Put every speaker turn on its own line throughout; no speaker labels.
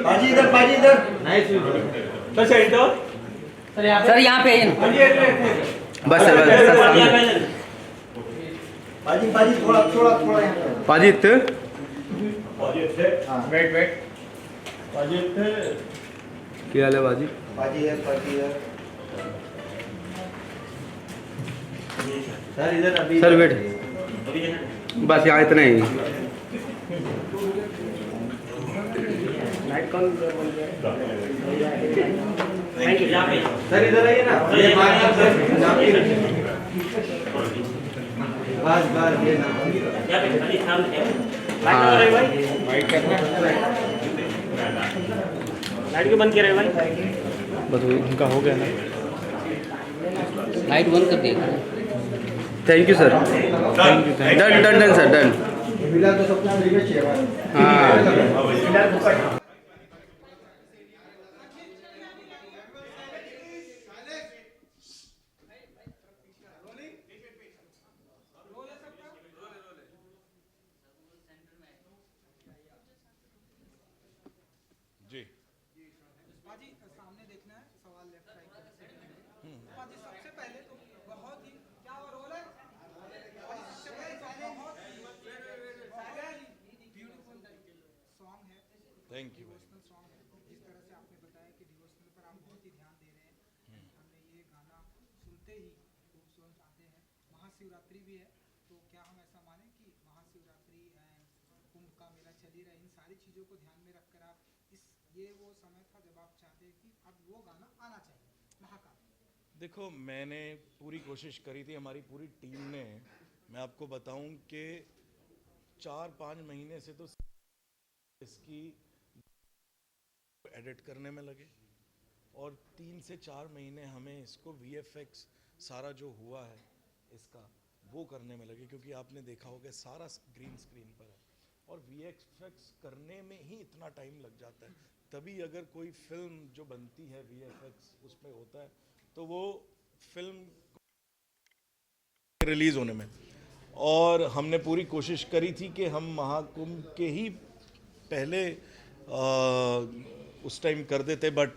पाजी इधर
सर यहाँ पे बस
पाजी थोड़ा
पाजी इत्ते
वेट
क्या हाल है बाजी
पाजी है सर इधर अभी
सर वेट बस यहाँ इतना ही
सर इधर आइए ना बस ये ना
लाइट क्यों बंद किया भाई?
बस उनका हो गया ना
लाइट बंद कर दिया।
Thank you sir done sir done
फिलहाल तो सबका रिक्वेस्ट है
हाँ
बाजी सामने देखना है सवाल लेफ्ट राइट बाजी सबसे पहले तो बहुत ही क्या वो रोल है बाजी सबसे पहले बहुत ब्यूटीफुल सॉन्ग है।
थैंक यू
डिवोशनल सॉन्ग है जिस तरह से आपने बताया कि डिवोशनल पर आप बहुत ही ध्यान दे रहे हैं। हमने ये गाना सुनते ही खूबसूरत आते हैं। महाशिवरात्रि भी है तो क्या हम ऐसा माने कि महाशिवरात्रि एंड कुंभ का मेला चल ही रहा है, इन सारी चीज़ों को ध्यान में रखकर आप ये वो समय था जब आप चाहते कि अब वो गाना आना चाहिए महाकाल?
देखो, मैंने पूरी कोशिश करी थी, हमारी पूरी टीम ने। मैं आपको बताऊं कि 4-5 महीने से तो इसकी एडिट करने में लगे और 3 से 4 महीने हमें इसको VFX सारा जो हुआ है इसका वो करने में लगे, क्योंकि आपने देखा होगा सारा ग्रीन स्क्रीन पर है और VFX करने में ही इतना टाइम लग जाता है। तभी अगर कोई फिल्म जो बनती है VFX उसमें होता है तो वो फिल्म रिलीज होने में। और हमने पूरी कोशिश करी थी कि हम महाकुंभ के ही पहले उस टाइम कर देते, बट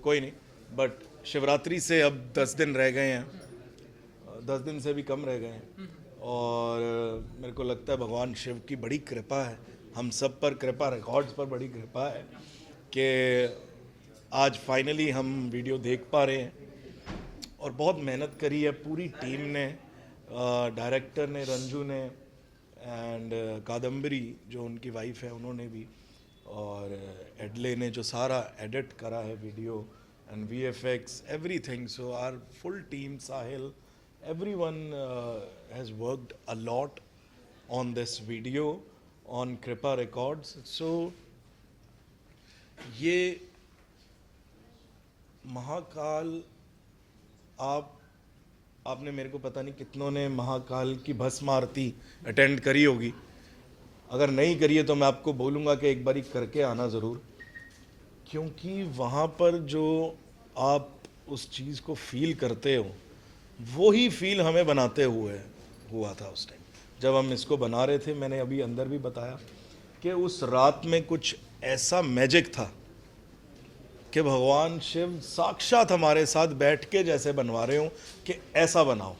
कोई नहीं। बट शिवरात्रि से अब 10 दिन रह गए हैं, 10 दिन से भी कम रह गए हैं और मेरे को लगता है भगवान शिव की बड़ी कृपा है, हम सब पर कृपा, रिकॉर्ड्स पर बड़ी कृपा है कि आज फाइनली हम वीडियो देख पा रहे हैं। और बहुत मेहनत करी है पूरी टीम ने, डायरेक्टर ने, रंजू ने एंड कादम्बरी जो उनकी वाइफ है उन्होंने भी, और एडले ने जो सारा एडिट करा है video and VFX everything. So our full team, Sahil, everyone has worked a lot on this video on Kripa Records. So ये महाकाल, आपने मेरे को पता नहीं कितनों ने महाकाल की भस्म आरती अटेंड करी होगी। अगर नहीं करी है तो मैं आपको बोलूँगा कि एक बारी करके आना ज़रूर, क्योंकि वहाँ पर जो आप उस चीज़ को फील करते हो वो ही फील हमें बनाते हुए हुआ था उस टाइम जब हम इसको बना रहे थे। मैंने अभी अंदर भी बताया कि उस रात में कुछ ऐसा मैजिक था कि भगवान शिव साक्षात हमारे साथ बैठ के जैसे बनवा रहे हो कि ऐसा बनाओ।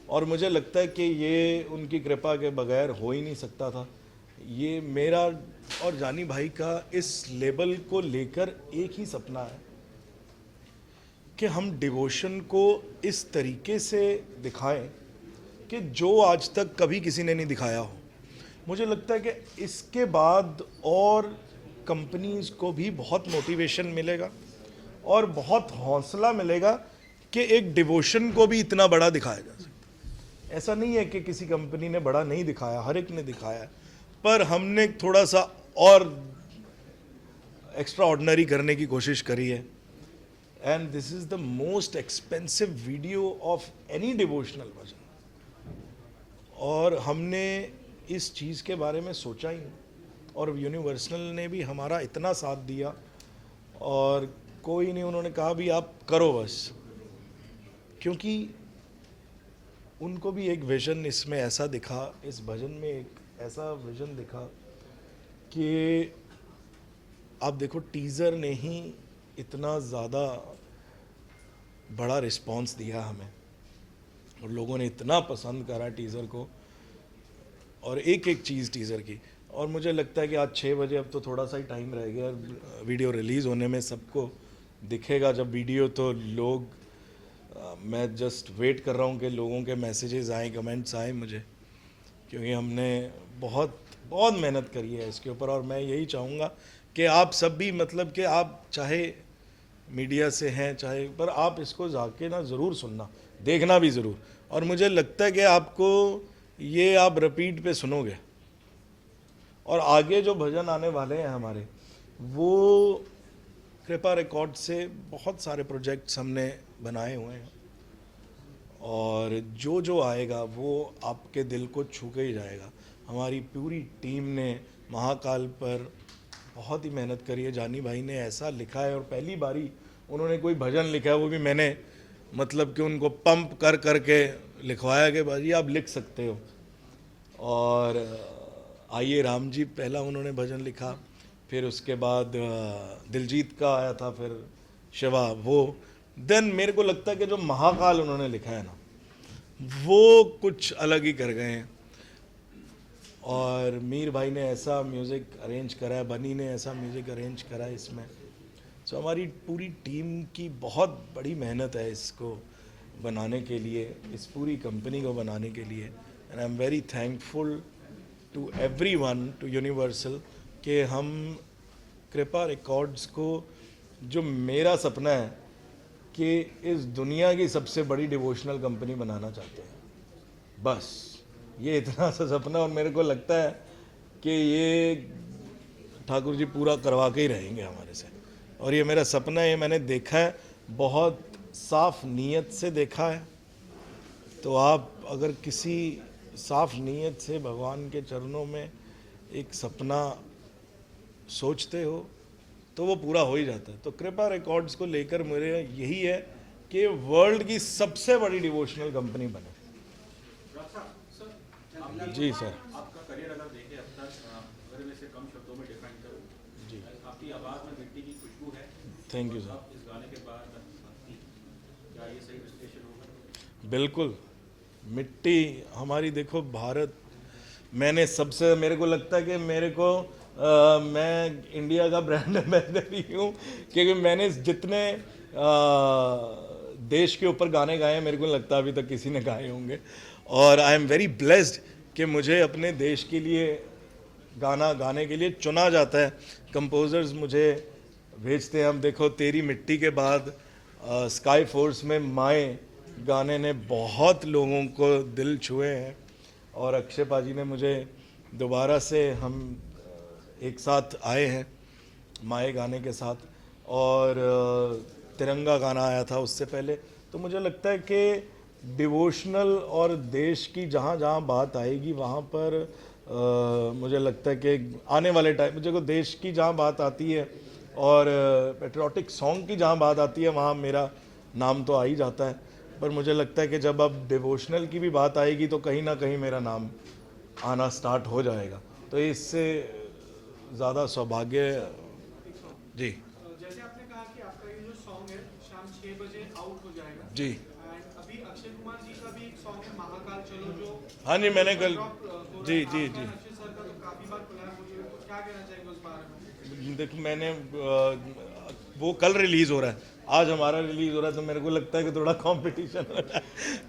और मुझे लगता है कि ये उनकी कृपा के बगैर हो ही नहीं सकता था। ये मेरा और जानी भाई का इस लेवल को लेकर एक ही सपना है कि हम डिवोशन को इस तरीके से दिखाएं कि जो आज तक कभी किसी ने नहीं दिखाया हो। मुझे लगता है कि इसके बाद और कंपनीज को भी बहुत मोटिवेशन मिलेगा और बहुत हौसला मिलेगा कि एक डिवोशन को भी इतना बड़ा दिखाया जा सकता। ऐसा नहीं है कि किसी कंपनी ने बड़ा नहीं दिखाया, हर एक ने दिखाया है, पर हमने थोड़ा सा और एक्स्ट्रा ऑर्डिनरी करने की कोशिश करी है। And this is the most expensive video of any devotional भजन। और हमने इस चीज़ के बारे में सोचा ही नहीं और यूनिवर्सल ने भी हमारा इतना साथ दिया और कोई नहीं, उन्होंने कहा भी आप करो बस, क्योंकि उनको भी एक विज़न इसमें ऐसा दिखा, इस भजन में एक ऐसा विज़न दिखा कि आप देखो टीज़र ने ही इतना ज़्यादा बड़ा रिस्पांस दिया हमें और लोगों ने इतना पसंद करा टीज़र को और एक एक चीज़ टीज़र की। और मुझे लगता है कि आज 6 बजे अब तो थोड़ा सा ही टाइम रह गया वीडियो रिलीज़ होने में, सबको दिखेगा जब वीडियो। तो लोग मैं जस्ट वेट कर रहा हूँ कि लोगों के मैसेजेस आएँ, कमेंट्स आएँ मुझे, क्योंकि हमने बहुत बहुत मेहनत करी है इसके ऊपर। और मैं यही चाहूँगा कि आप सब भी मतलब कि आप चाहे मीडिया से हैं चाहे, पर आप इसको जाके ना ज़रूर सुनना, देखना भी ज़रूर। और मुझे लगता है कि आपको ये आप रिपीट पे सुनोगे। और आगे जो भजन आने वाले हैं हमारे, वो कृपा रिकॉर्ड से बहुत सारे प्रोजेक्ट्स हमने बनाए हुए हैं और जो जो आएगा वो आपके दिल को छू के ही जाएगा। हमारी पूरी टीम ने महाकाल पर बहुत ही मेहनत करी है। जानी भाई ने ऐसा लिखा है और पहली बारी उन्होंने कोई भजन लिखा है, वो भी मैंने मतलब कि उनको पंप कर कर के लिखवाया कि भाई आप लिख सकते हो। और आइए राम जी पहला उन्होंने भजन लिखा, फिर उसके बाद दिलजीत का आया था, फिर शिवा, वो देन मेरे को लगता है कि जो महाकाल उन्होंने लिखा है ना, वो कुछ अलग ही कर गए हैं। और मीर भाई ने ऐसा म्यूज़िक अरेंज करा है, बनी ने ऐसा म्यूज़िक अरेंज करा है इसमें। सो हमारी पूरी टीम की बहुत बड़ी मेहनत है इसको बनाने के लिए, इस पूरी कंपनी को बनाने के लिए। And I am very thankful to everyone, to Universal, कि हम कृपा रिकॉर्ड्स को, जो मेरा सपना है कि इस दुनिया की सबसे बड़ी डिवोशनल कंपनी बनाना चाहते हैं, बस ये इतना सा सपना। और मेरे को लगता है कि ये ठाकुर जी पूरा करवा के ही रहेंगे हमारे से। और ये मेरा सपना है, ये मैंने देखा है, बहुत साफ नीयत से देखा है। तो आप अगर किसी साफ नीयत से भगवान के चरणों में एक सपना सोचते हो तो वो पूरा हो ही जाता है। तो कृपा रिकॉर्ड्स को लेकर मेरे यही है कि वर्ल्ड की सबसे बड़ी डिवोशनल कंपनी बने। जी सर।
आपका करियर अगर देखें अब तक, अगर मैं इसे कम शब्दों में डिफाइन करूं, जी, आपकी आवाज़ में मिट्टी की खुशबू है।
Thank you sir.
अब इस गाने के बाद भक्ति, क्या ये सही विश्लेषण होगा?
बिल्कुल, मिट्टी हमारी, देखो भारत, मैंने सबसे, मेरे को लगता है कि मेरे को मैं इंडिया का ब्रांड एम्बेसडर ही हूँ, क्योंकि मैंने जितने देश के ऊपर गाने गाए हैं, मेरे को लगता है अभी तक किसी ने गाए होंगे। और आई एम वेरी ब्लेस्ड कि मुझे अपने देश के लिए गाना गाने के लिए चुना जाता है। कंपोजर्स मुझे भेजते हैं। हम देखो तेरी मिट्टी के बाद स्काई फोर्स में माए गाने ने बहुत लोगों को दिल छुए हैं। और अक्षय पाजी ने मुझे दोबारा से, हम एक साथ आए हैं माए गाने के साथ, और तिरंगा गाना आया था उससे पहले। तो मुझे लगता है कि डिवोशनल और देश की जहाँ जहाँ बात आएगी वहाँ पर मुझे लगता है कि आने वाले टाइम, मुझे को देश की जहाँ बात आती है और पेट्रियोटिक सॉन्ग की जहाँ बात आती है, वहाँ मेरा नाम तो आ ही जाता है। पर मुझे लगता है कि जब अब डिवोशनल की भी बात आएगी तो कहीं ना कहीं मेरा नाम आना स्टार्ट हो जाएगा। तो इससे ज़्यादा सौभाग्य। जी,
जैसे आपने कहा कि आपका ये जो सॉन्ग है शाम 6 बजे आउट हो जाएगा,
जी,
एंड अभी अक्षय कुमार जी का भी एक सॉन्ग है महाकाल चलो, जो
हाँ जी, मैंने कल, जी जी जी,
अक्षय सर का तो काफी बार कोलैब हो चुका है, तो क्या कहना चाहेंगे उस बारे में?
देखो मैंने वो कल रिलीज़ हो रहा है, आज हमारा रिलीज़ हो रहा है, तो मेरे को लगता है कि थोड़ा कंपटीशन हो रहा है।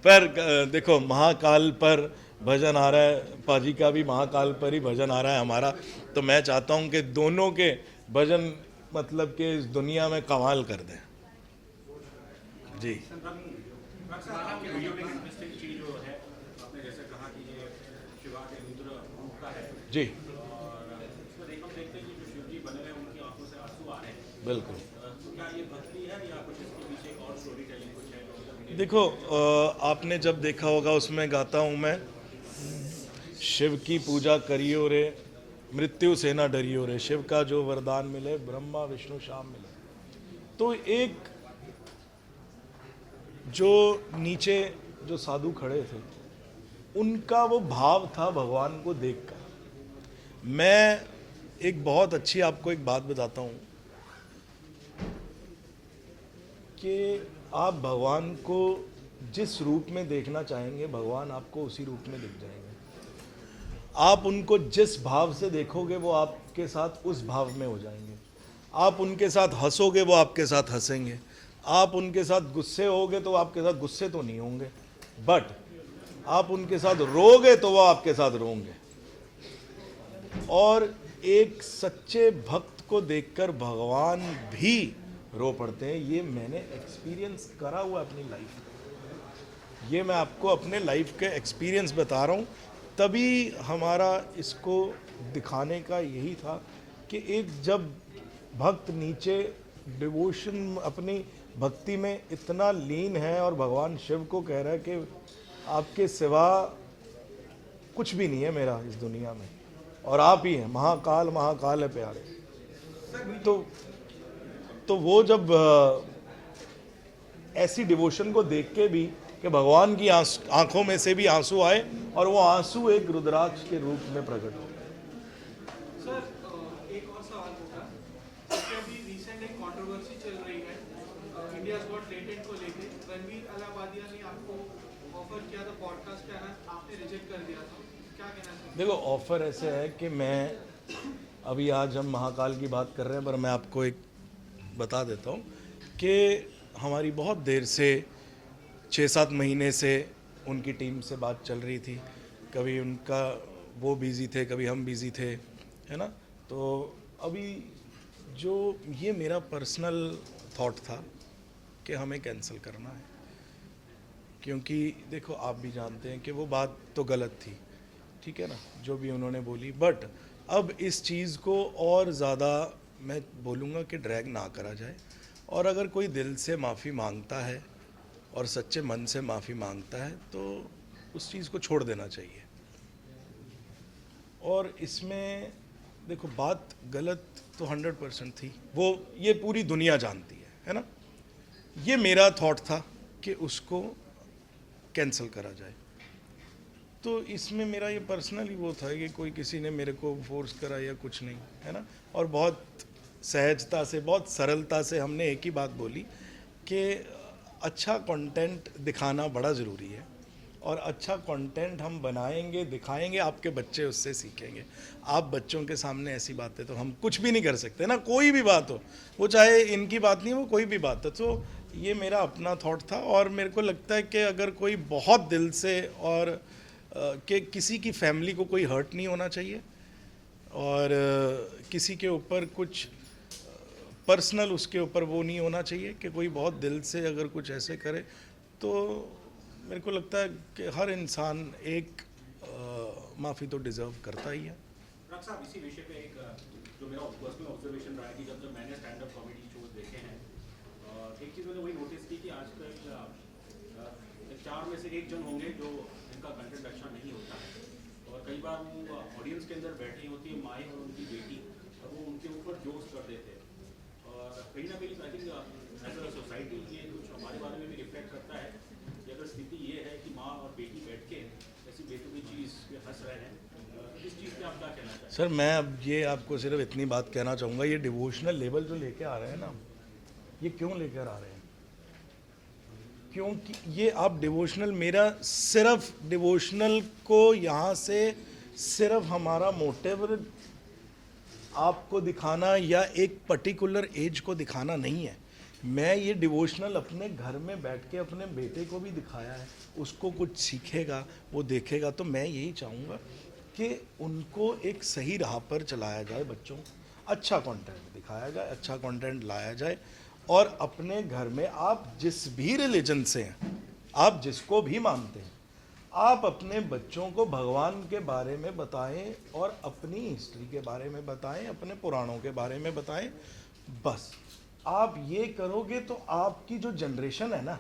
पर देखो महाकाल पर भजन आ रहा है, पाजी का भी महाकाल पर ही भजन आ रहा है हमारा। तो मैं चाहता हूँ कि दोनों के भजन मतलब कि इस दुनिया में कमाल कर दें। जी,
आपके वीडियो में इंटरेस्टिंग चीज़ जो है, आपने जैसे कहा कि ये शिवा के रुद्र रूप का है,
जी,
और इसमें हम देखते हैं कि जो शिव जी बने हुए उनकी आंखों से आंसू आ रहे हैं।
बिल्कुल।
तो क्या ये भक्ति है या कुछ इसके पीछे एक और स्टोरी टेलिंग कुछ है?
देखो आपने जब देखा होगा उसमें गाता हूँ मैं, शिव की पूजा करियो रे, मृत्यु से ना डरियो रे, शिव का जो वरदान मिले ब्रह्मा विष्णु श्याम मिले। तो एक जो नीचे जो साधु खड़े थे, उनका वो भाव था भगवान को देखकर। मैं एक बहुत अच्छी आपको एक बात बताता हूँ कि आप भगवान को जिस रूप में देखना चाहेंगे भगवान आपको उसी रूप में दिख जाएंगे। आप उनको जिस भाव से देखोगे वो आपके साथ उस भाव में हो जाएंगे। आप उनके साथ हंसोगे वो आपके साथ हंसेंगे। आप उनके साथ गुस्से होगे तो वो आपके साथ गुस्से तो नहीं होंगे, बट आप उनके साथ रोगे तो वो आपके साथ रोंगे। और एक सच्चे भक्त को देखकर भगवान भी रो पड़ते हैं। ये मैंने एक्सपीरियंस करा हुआ अपनी लाइफ में। ये मैं आपको अपने लाइफ के एक्सपीरियंस बता रहा हूँ। तभी हमारा इसको दिखाने का यही था कि एक जब भक्त नीचे डिवोशन अपनी भक्ति में इतना लीन है और भगवान शिव को कह रहा है कि आपके सिवा कुछ भी नहीं है मेरा इस दुनिया में और आप ही हैं, महाकाल महाकाल है प्यारे। तो वो जब ऐसी डिवोशन को देख के भी कि भगवान की आंखों में से भी आंसू आए और वो आंसू एक रुद्राक्ष के रूप में प्रकट हो।
सर एक और सवाल होगा, क्योंकि अभी रिसेंट एक कंट्रोवर्सी चल रही है इंडियाज गॉट टैलेंट को लेके। रणवीर अलाहाबादिया ने आपको ऑफर किया था पॉडकास्ट पे आना, आपने रिजेक्ट कर दिया था, क्या कहना चाहिए?
देखो ऑफर ऐसे है कि मैं अभी आज हम महाकाल की बात कर रहे हैं, पर मैं आपको एक बता देता हूँ कि हमारी बहुत देर से 6-7 महीने से उनकी टीम से बात चल रही थी। कभी उनका वो बिज़ी थे, कभी हम बिज़ी थे, है ना। तो अभी जो ये मेरा पर्सनल थॉट था कि हमें कैंसिल करना है, क्योंकि देखो आप भी जानते हैं कि वो बात तो गलत थी, ठीक है ना, जो भी उन्होंने बोली। बट अब इस चीज़ को और ज़्यादा मैं बोलूँगा कि ड्रैग ना करा जाए, और अगर कोई दिल से माफ़ी मांगता है और सच्चे मन से माफ़ी मांगता है तो उस चीज़ को छोड़ देना चाहिए। और इसमें देखो बात गलत तो 100% थी, वो ये पूरी दुनिया जानती है ना। ये मेरा थॉट था कि उसको कैंसिल करा जाए। तो इसमें मेरा ये पर्सनली वो था कि कोई किसी ने मेरे को फोर्स करा या कुछ नहीं, है ना। और बहुत सहजता से, बहुत सरलता से हमने एक ही बात बोली कि अच्छा कंटेंट दिखाना बड़ा ज़रूरी है, और अच्छा कंटेंट हम बनाएंगे, दिखाएंगे, आपके बच्चे उससे सीखेंगे। आप बच्चों के सामने ऐसी बातें तो हम कुछ भी नहीं कर सकते ना, कोई भी बात हो, वो चाहे इनकी बात नहीं हो, कोई भी बात हो। तो ये मेरा अपना थॉट था, और मेरे को लगता है कि अगर कोई बहुत दिल से और कि किसी की फैमिली को कोई हर्ट नहीं होना चाहिए, और किसी के ऊपर कुछ पर्सनल उसके ऊपर वो नहीं होना चाहिए कि कोई बहुत दिल से अगर कुछ ऐसे करे। तो मेरे को लगता है कि हर इंसान एक माफ़ी तो डिज़र्व करता ही है।
डॉक्टर साहब, इसी विषय पे एक जो मेरा पर्सनल ऑब्जर्वेशन रहा है कि जब मैंने स्टैंड अप कॉमेडी शोज देखे हैं, एक चीज़ मैंने वही नोटिस की कि आजकल 4 में से 1 जन होंगे जो इनका कंटेंट अच्छा नहीं होता है, और कई बार वो ऑडियंस के अंदर बैठी होती है माएँ और उनकी बेटी, और वो उनके ऊपर जोश कर देते हैं। और कहीं ना कहीं I think as a society ये कुछ हमारे बारे में भी रिफ्लेक्ट करता है कि अगर स्थिति ये है कि माँ और बेटी बैठ के ऐसी बेतुकी चीज़ पे हंस रहे हैं, इस चीज़ पे आप क्या कहना चाहेंगे?
सर मैं अब ये आपको सिर्फ इतनी बात कहना चाहूँगा, ये डिवोशनल लेवल जो लेके आ रहे हैं ना, ये क्यों लेकर आ रहे हैं? क्योंकि ये आप डिवोशनल, मेरा सिर्फ डिवोशनल को यहाँ से सिर्फ हमारा मोटिव आपको दिखाना या एक पर्टिकुलर एज को दिखाना नहीं है। मैं ये डिवोशनल अपने घर में बैठ के अपने बेटे को भी दिखाया है, उसको कुछ सीखेगा, वो देखेगा। तो मैं यही चाहूँगा कि उनको एक सही राह पर चलाया जाए, बच्चों को अच्छा कंटेंट दिखाया जाए, अच्छा कंटेंट लाया जाए। और अपने घर में आप जिस भी रिलीजन से हैं, आप जिसको भी मानते हैं, आप अपने बच्चों को भगवान के बारे में बताएं और अपनी हिस्ट्री के बारे में बताएं, अपने पुराणों के बारे में बताएं। बस आप ये करोगे तो आपकी जो जनरेशन है ना,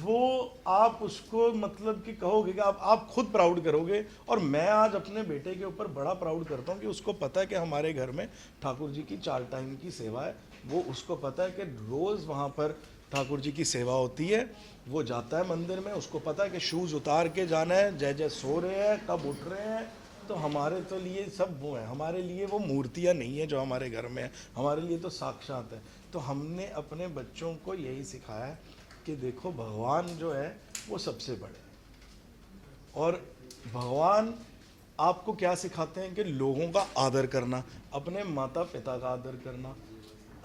वो आप उसको मतलब कि कहोगे कि आप खुद प्राउड करोगे। और मैं आज अपने बेटे के ऊपर बड़ा प्राउड करता हूँ कि उसको पता है कि हमारे घर में ठाकुर जी की 4 टाइम की सेवा है। वो उसको पता है कि रोज़ वहाँ पर ठाकुर जी की सेवा होती है। वो जाता है मंदिर में, उसको पता है कि शूज़ उतार के जाना है, जय जय सो रहे हैं, कब उठ रहे हैं, तो हमारे तो लिए सब वो है, हमारे लिए वो मूर्तियाँ नहीं है जो हमारे घर में है, हमारे लिए तो साक्षात है। तो हमने अपने बच्चों को यही सिखाया है कि देखो भगवान जो है वो सबसे बड़े हैं। और भगवान आपको क्या सिखाते हैं कि लोगों का आदर करना, अपने माता पिता का आदर करना,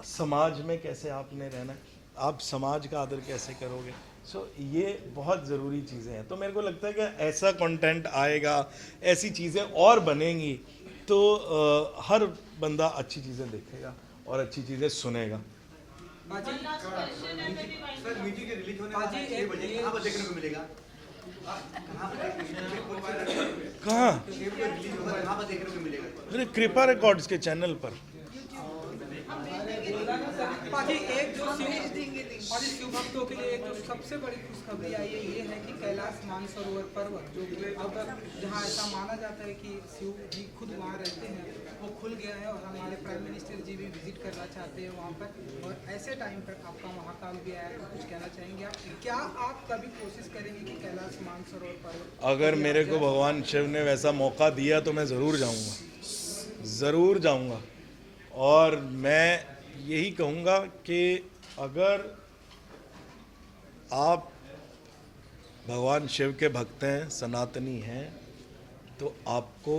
समाज में कैसे आपने रहना है, आप समाज का आदर कैसे करोगे। सो ये बहुत ज़रूरी चीज़ें हैं। तो मेरे को लगता है कि ऐसा कंटेंट आएगा, ऐसी चीज़ें और बनेंगी तो हर बंदा अच्छी चीज़ें देखेगा और अच्छी चीज़ें सुनेगा।
पाजी
सर मीठी के रिलीज होने
पाजी,
वाला है 6 बजे
एक-
कहाँ पर देखने को मिलेगा? कहाँ पर
कहाँ?
रिलीज होगा, कहाँ पर देखने को मिलेगा?
अरे कृपा रिकॉर्ड्स के चैनल पर।
पाजी एक जो शिव भक्तों के लिए एक जो सबसे बड़ी खुशखबरी आई है ये है कि कैलाश मानसरोवर पर्वत जो कि अब जहाँ ऐसा माना जाता है कि शिव जी खुद वहाँ रहते हैं वो खुल गया है और हमारे प्राइम मिनिस्टर जी भी विजिट करना चाहते हैं वहाँ पर। और ऐसे टाइम पर आपका महाकाल भी आया है, कुछ कहना चाहेंगे आप? क्या आप कभी कोशिश करेंगे कि कैलाश मानसरोवर पर्वत
अगर मेरे को भगवान शिव ने वैसा मौका दिया तो मैं ज़रूर जाऊंगा, ज़रूर जाऊंगा। और मैं यही कहूँगा कि अगर आप भगवान शिव के भक्त हैं, सनातनी हैं, तो आपको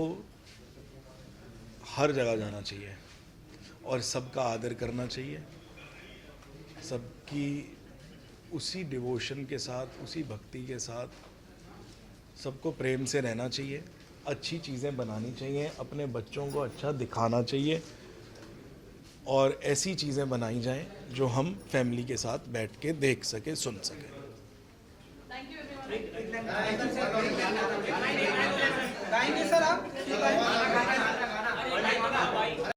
हर जगह जाना चाहिए और सबका आदर करना चाहिए, सबकी उसी डिवोशन के साथ, उसी भक्ति के साथ सबको प्रेम से रहना चाहिए, अच्छी चीज़ें बनानी चाहिए, अपने बच्चों को अच्छा दिखाना चाहिए और ऐसी चीज़ें बनाई जाएं जो हम फैमिली के साथ बैठ के देख सके, सुन सके।
Thank you everyone.